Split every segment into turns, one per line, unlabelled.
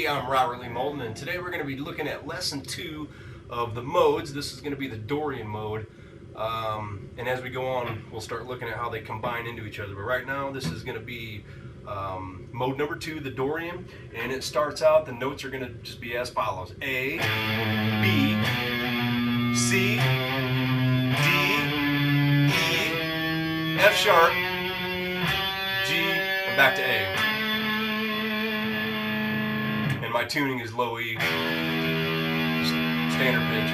Hey, I'm Robert Lee Moulton, and today we're going to be looking at lesson 2 of the modes. This is going to be the Dorian mode, and as we go on, we'll start looking at how they combine into each other. But right now, this is going to be mode number 2, the Dorian, and it starts out, the notes are going to just be as follows: A, B, C, D, E, F sharp, G, and back to A. And my tuning is low E, standard pitch.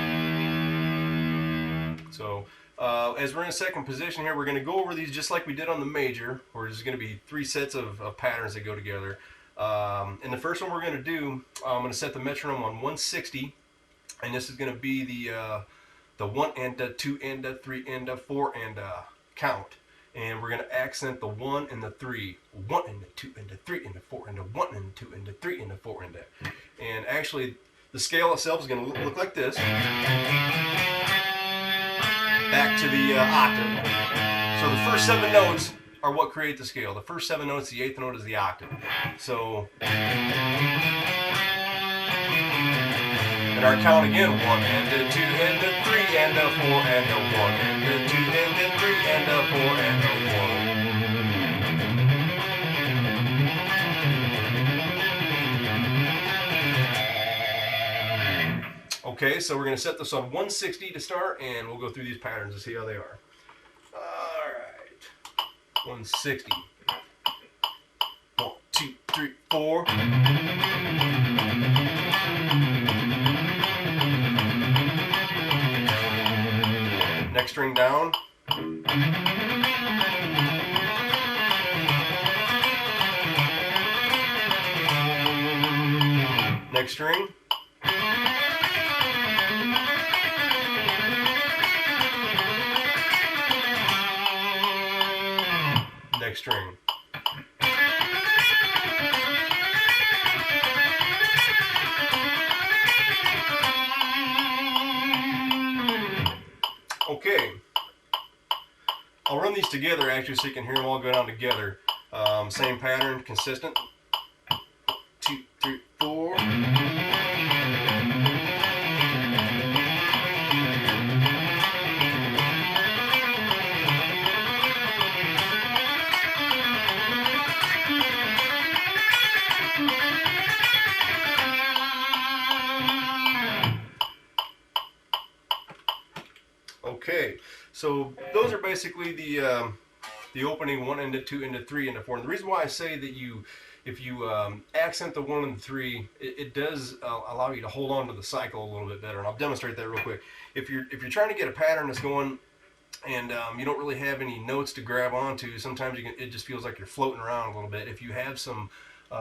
So as we're in second position here, we're going to go over these just like we did on the major, where there's going to be 3 sets of patterns that go together. And the first one we're going to do, I'm going to set the metronome on 160, and this is going to be the 1 and a 2 and a 3 and a 4 and a count. And we're going to accent the 1 and the 3. 1 and the 2 and the 3 and the 4 and the 1 and the 2 and the 3 and the 4 and the. And actually, the scale itself is going to look like this. Back to the octave. So the first 7 notes are what create the scale. The first 7 notes, the 8th note is the octave. So, and our count again: 1 and a 2 and a 3 and a 4 and a 1 and a 2 and a 3 and a 4 and a 1. Okay, so we're going to set this on 160 to start, and we'll go through these patterns and see how they are. Alright, 160. 1, 2, 3, 4. Next string down. Next string. Next string. Okay, I'll run these together actually so you can hear them all go down together. Same pattern, consistent. 2, 3, 4. Okay, so those are basically the opening 1 and a 2 and a 3 and a 4. And the reason why I say that if you accent the 1 and the 3, it does allow you to hold on to the cycle a little bit better. And I'll demonstrate that real quick. If you're trying to get a pattern that's going and you don't really have any notes to grab onto, sometimes it just feels like you're floating around a little bit. If you have some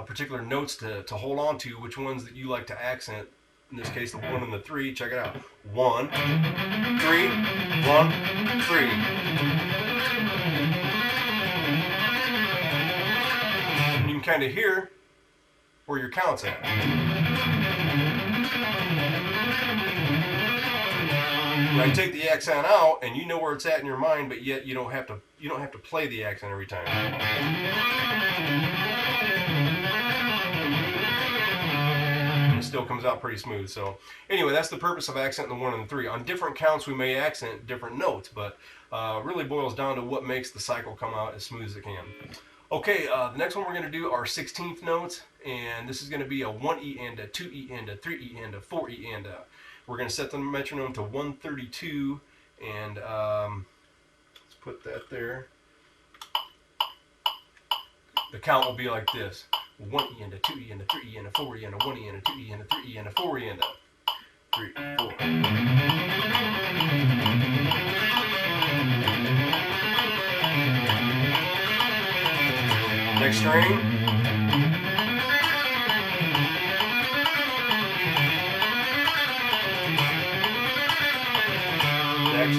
particular notes to hold on to, which ones that you like to accent, in this case the 1 and the 3, check it out. 1, 3, 1, 3. And you can kind of hear where your count's at. Now you take the accent out and you know where it's at in your mind, but yet you don't have to play the accent every time. Still comes out pretty smooth. So anyway, that's the purpose of accenting the 1 and the 3. On different counts we may accent different notes, but really boils down to what makes the cycle come out as smooth as it can. Okay, the next one we're going to do are 16th notes, and this is going to be a 1E and a 2E and a 3E and a 4E and a. We're going to set the metronome to 132, and let's put that there. The count will be like this: 1E and a 2E and a 3E and a 4E and a 1E and a 2E and a 3E and a 4E and a 3, 4. Next string. Next.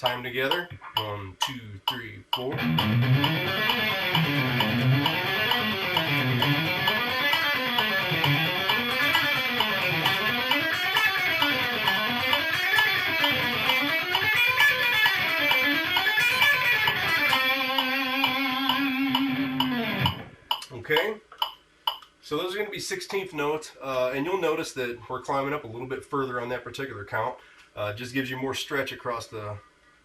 Time together. 1, 2, 3, 4. Okay, so those are going to be 16th notes, and you'll notice that we're climbing up a little bit further on that particular count. Just gives you more stretch across the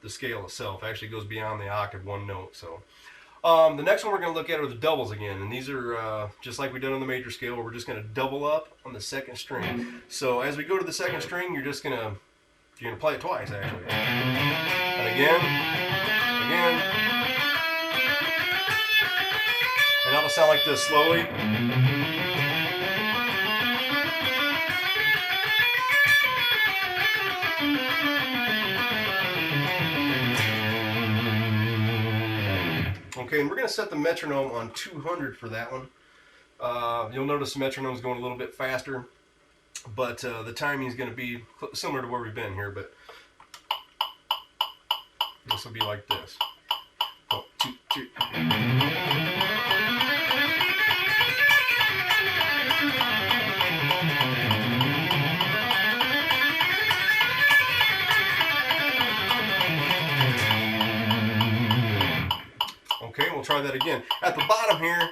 scale itself. It actually goes beyond the octave one note. So the next one we're going to look at are the doubles again, and these are just like we did on the major scale, where we're just going to double up on the second string. So as we go to the second string, you're going to play it twice actually, and again, and that'll sound like this slowly. Okay, and we're going to set the metronome on 200 for that one. You'll notice the metronome's going a little bit faster, but the timing is going to be similar to where we've been here, but this will be like this. 1, 2, 3. Okay, we'll try that again. At the bottom here,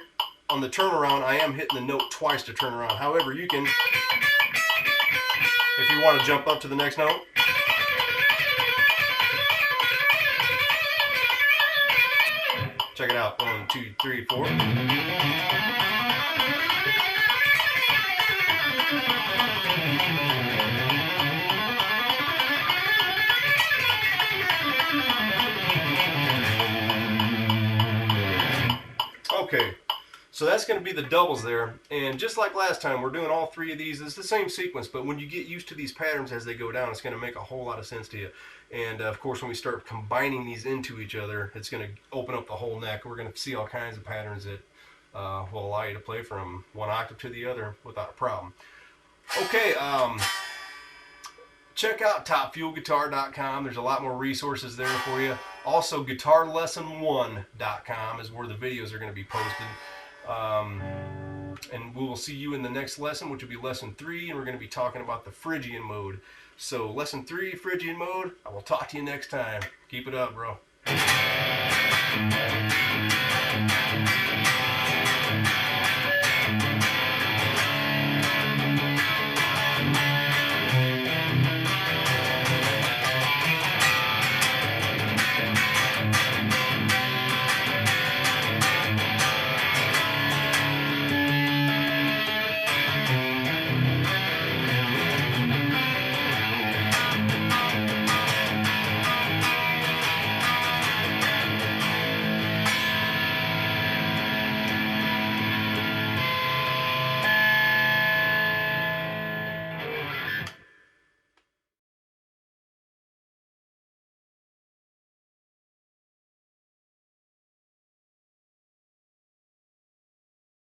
on the turnaround, I am hitting the note twice to turn around. However, you can, if you want to jump up to the next note, check it out. 1, 2, 3, 4. Okay, so that's going to be the doubles there, and just like last time, we're doing all three of these. It's the same sequence, but when you get used to these patterns as they go down, it's going to make a whole lot of sense to you. And of course, when we start combining these into each other, it's going to open up the whole neck. We're going to see all kinds of patterns that will allow you to play from one octave to the other without a problem. Okay, check out topfuelguitar.com. There's a lot more resources there for you. Also, guitarlesson1.com is where the videos are going to be posted. And we will see you in the next lesson, which will be lesson 3, and we're going to be talking about the Phrygian mode. So, lesson 3, Phrygian mode. I will talk to you next time. Keep it up, bro.